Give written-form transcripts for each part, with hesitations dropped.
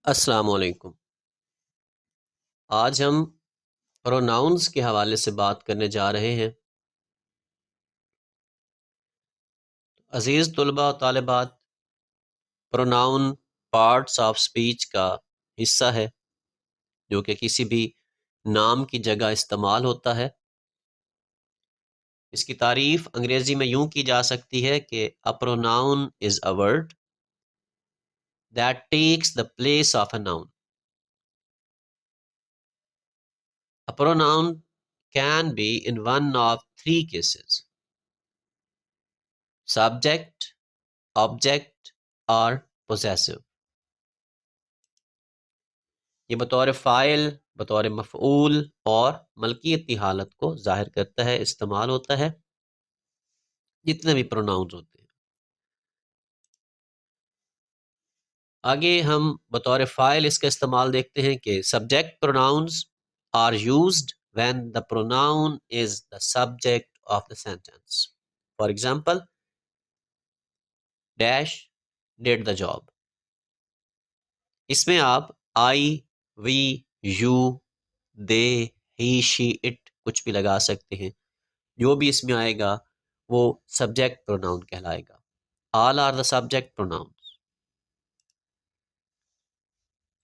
अस्सलाम वालेकुम। आज हम प्रोनाउंस के हवाले से बात करने जा रहे हैं। अज़ीज़ तुलबा और तालिबात, प्रोनाउन पार्ट्स ऑफ स्पीच का हिस्सा है जो कि किसी भी नाम की जगह इस्तेमाल होता है। इसकी तारीफ अंग्रेजी में यूं की जा सकती है कि a pronoun is a word that takes the place of a noun. A pronoun can be in one of three cases: subject, object और पोजेसिव। ये बतौर फ़ाइल, बतौर मफ़ऊल और मलकियत की हालत को ज़ाहिर करता है, इस्तेमाल होता है जितने भी प्रोनाउंस होते हैं। आगे हम बतौर फ़ाइल इसका इस्तेमाल देखते हैं कि subject pronouns are used when the pronoun is the subject of the sentence. For example, dash did the job. इसमें आप I, we, you, they, he, she, it कुछ भी लगा सकते हैं। जो भी इसमें आएगा वो सब्जेक्ट प्रोनाउन कहलाएगा। All are the subject pronouns.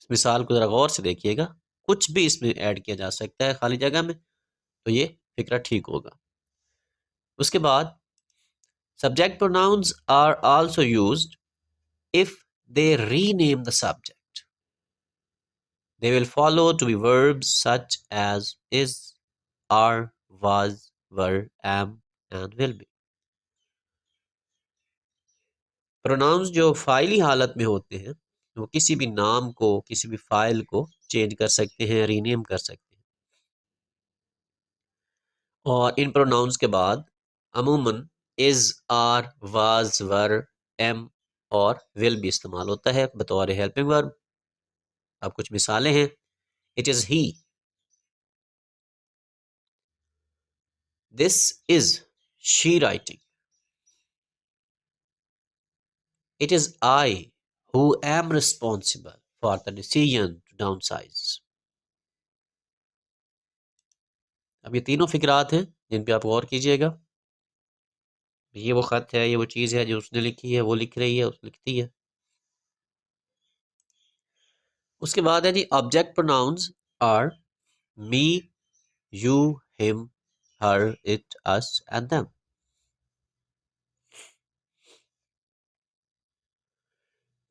इस मिसाल को जरा गौर से देखिएगा, कुछ भी इसमें ऐड किया जा सकता है खाली जगह में, तो ये फिक्रा ठीक होगा। उसके बाद subject pronouns are also used if they rename the subject. They will follow to be verbs such as is, are, was, were, am and will be. Pronouns जो फाइली हालत में होते हैं वो किसी भी नाम को, किसी भी फाइल को चेंज कर सकते हैं, रीनेम कर सकते हैं। और इन प्रोनाउंस के बाद अमूमन is, are, was, were, am और विल भी इस्तेमाल होता है बतौर हेल्पिंग वर्ब। अब कुछ मिसालें हैं: it is he, this is she writing, it is I who am responsible for the decision to downsize. अब ये तीनों फिक्रात हैं जिन पे आप गौर कीजिएगा। ये वो खत है, ये वो चीज़ है जो उसने लिखी है, वो लिख रही है, उस लिखती है। उसके बाद है जी object pronouns are me, you, him, her, it, us and them.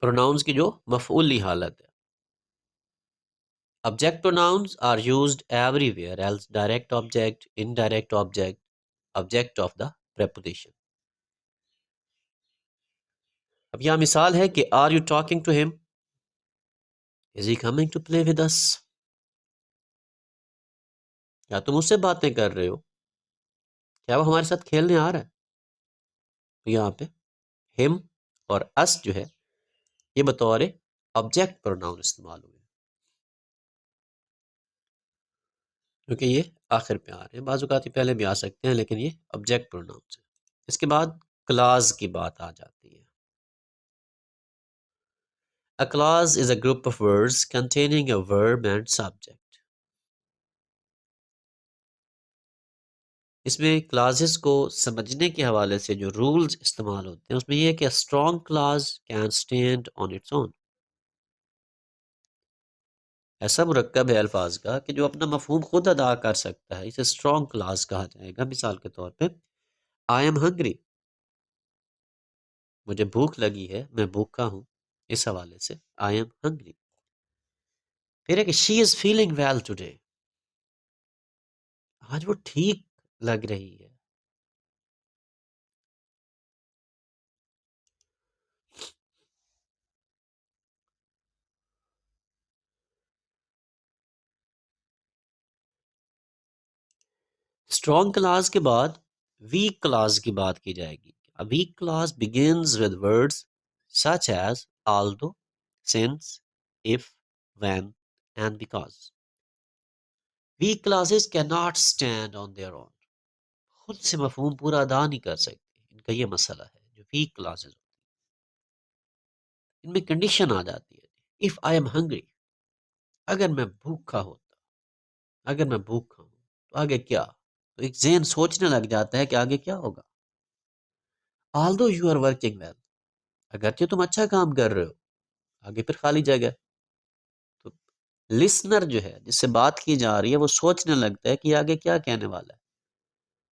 Pronouns की जो मफऊली हालत है। Object pronouns are used everywhere else direct object, indirect object, object of the preposition. अब यह मिसाल है कि are you talking to him, is he coming to play with us. क्या तुम उससे बातें कर रहे हो, क्या वो हमारे साथ खेलने आ रहा है? तो यहाँ पे हिम और अस जो है ये बतौर ऑब्जेक्ट प्रोनाउन इस्तेमाल हुए, क्योंकि ये आखिर पे आ रहे हैं। बाज़-औक़ात पहले भी आ सकते हैं, लेकिन ये ऑब्जेक्ट प्रोनाउंस है। इसके बाद क्लॉज की बात आ जाती है। A clause is a group of words containing a verb and subject. इसमें क्लॉजेस को समझने के हवाले से जो रूल्स इस्तेमाल होते हैं उसमें यह है कि strong clause can stand on its own. ऐसा मुरक्कब है अल्फाज का कि जो अपना मफहूम खुद अदा कर सकता है, इसे स्ट्रॉन्ग क्लॉज कहा जाएगा। मिसाल के तौर पे आई एम हंग्री, मुझे भूख लगी है, मैं भूखा हूँ। इस हवाले से आई एम हंग्री। फिर है कि she is feeling well today, आज वो ठीक लग रही है। स्ट्रॉन्ग क्लास के बाद वीक क्लास की बात की जाएगी। A weak clause begins with words such as although, since, if, when and because. Weak clauses cannot stand on their own. खुद से मफहूम पूरा अदा नहीं कर सकते। इनका ये मसला है जो वीक क्लासेस होती हैं। इनमें कंडीशन आ जाती है। इफ आई एम हंग्री, अगर मैं भूखा होता, अगर मैं भूखा हूं तो आगे क्या? तो एक ज़हन सोचने लग जाता है कि आगे क्या होगा। Although you are working well, अगरचे तुम अच्छा काम कर रहे हो, आगे फिर खाली जगह। तो लिसनर जो है जिससे बात की जा रही है वो सोचने लगता है कि आगे क्या कहने वाला है।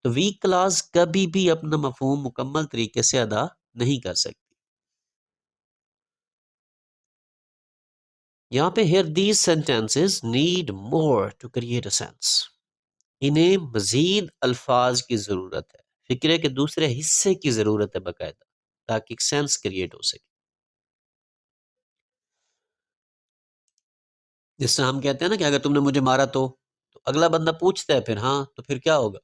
तो वीक क्लास कभी भी अपना मफहूम मुकम्मल तरीके से अदा नहीं कर सकती। यहाँ पे here these sentences need more to create a sense, इन्हें मजीद अल्फाज की जरूरत है, फिक्रे के दूसरे हिस्से की जरूरत है बाकायदा, ताकि सेंस क्रिएट हो सके। जिससे हम कहते हैं ना कि अगर तुमने मुझे मारा तो अगला बंदा पूछता है फिर हाँ तो फिर क्या होगा,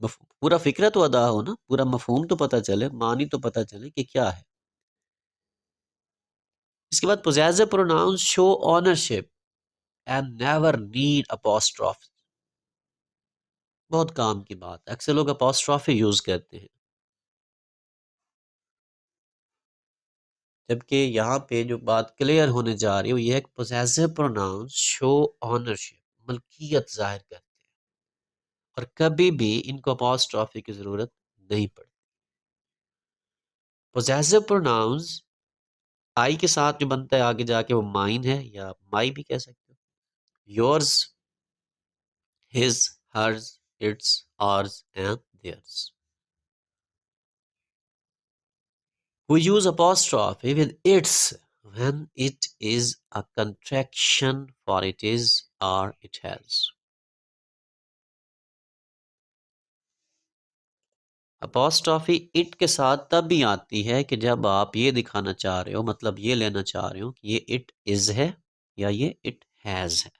पूरा फिक्रा तो अदा हो ना, पूरा मफहूम तो पता चले, मानी तो पता चले कि क्या है। इसके बाद possessive pronouns show ownership and never need apostrophe. बहुत काम की बात है, अक्सर लोग अपॉस्ट्रोफी यूज करते हैं, जबकि यहाँ पे जो बात क्लियर होने जा रही है वो ये है कि पोजेसिव प्रोनाउंस शो ऑनरशिप, मलकियत जाहिर करते हैं, और कभी भी इनको अपॉस्ट्रोफी की जरूरत नहीं पड़ती। पोजेसिव प्रोनाउंस आई के साथ जो बनता है आगे जाके वो माइन है, या माई भी कह सकते हो। Yours, his, hers, its, ours and theirs. We use apostrophe with its when it is a contraction for it is or it has. Apostrophe it के साथ तब भी आती है कि जब आप ये दिखाना चाह रहे हो, मतलब ये लेना चाह रहे हो कि ये इट इज है या ये इट हैज है।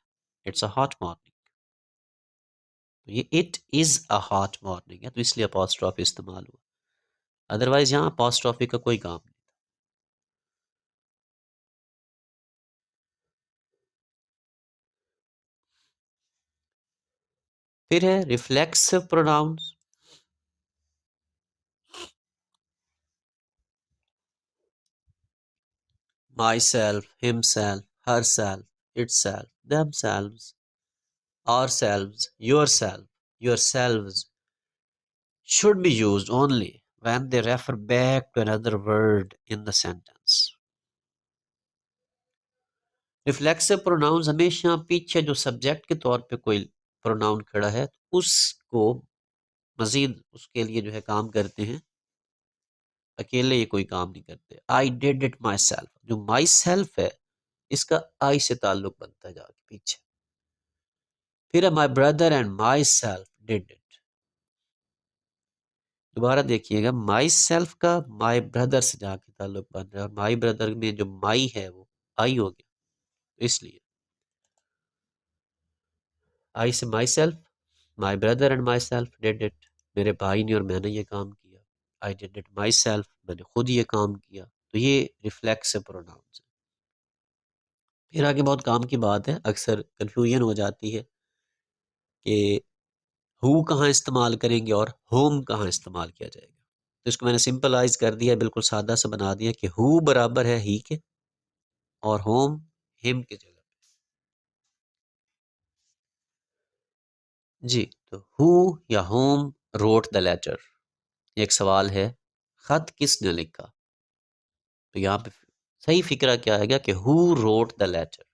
इट्स अ हॉट मॉर्निंग, तो ये it is a hot morning है, तो इसलिए अपॉस्ट्रॉफी इस्तेमाल हुआ। अदरवाइज यहाँ अपॉस्ट्रॉफी का कोई काम नहीं। फिर है reflexive pronouns. myself, himself, herself, itself, themselves, ourselves, yourself, yourselves should be used only when they refer back to another word in the sentence. Reflexive pronouns हमेशा पीछे जो सब्जेक्ट के तौर पे कोई प्रोनाउन खड़ा है उसको मजीद उसके लिए जो है काम करते हैं, अकेले ये कोई काम नहीं करते। I did it my self, जो माई सेल्फ है इसका आई से ताल्लुक बनता है जाके पीछे। फिर है my brother and my self did it. दोबारा देखिएगा, माई सेल्फ का माई ब्रदर से जाके ताल्लुक बन रहा है, और माई ब्रदर में जो माई है वो आई हो गया, तो इसलिए आई से my self, my brother and my self did it, मेरे भाई ने और मैंने ये काम किया। I did it my self, मैंने खुद ये काम किया। तो ये रिफ्लेक्सिव प्रोनाउंस है। फिर आगे बहुत काम की बात है, अक्सर कंफ्यूजन हो जाती है कि हु कहाँ इस्तेमाल करेंगे और होम कहाँ इस्तेमाल किया जाएगा। तो इसको मैंने सिंपलाइज कर दिया, बिल्कुल सादा सा बना दिया कि हु बराबर है ही के, और होम हिम की जगह। जी, तो हु या होम रोट द लेटर, एक सवाल है, खत किसने लिखा। तो यहाँ पे सही फिक्रा क्या आएगा कि हु रोट द लेटर,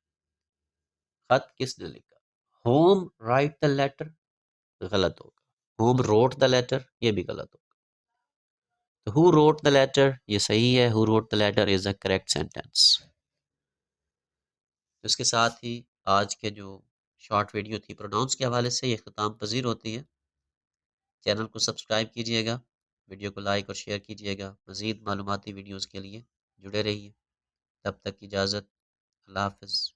खत किसने लिखा। होम राइट द लेटर गलत होगा, होम रोट द लेटर ये भी गलत होगा। तो हु रोट द लेटर ये सही है, who wrote the letter is the correct sentence. तो इसके साथ ही आज के जो शॉर्ट वीडियो थी प्रोनाउंस के हवाले से ये ख़त्म पजीर होती है। चैनल को सब्सक्राइब कीजिएगा, वीडियो को लाइक और शेयर कीजिएगा। मज़ीद मालूमाती वीडियोज़ के लिए जुड़े रहिए। तब तक की इजाज़त, अल्लाह हाफ़िज़।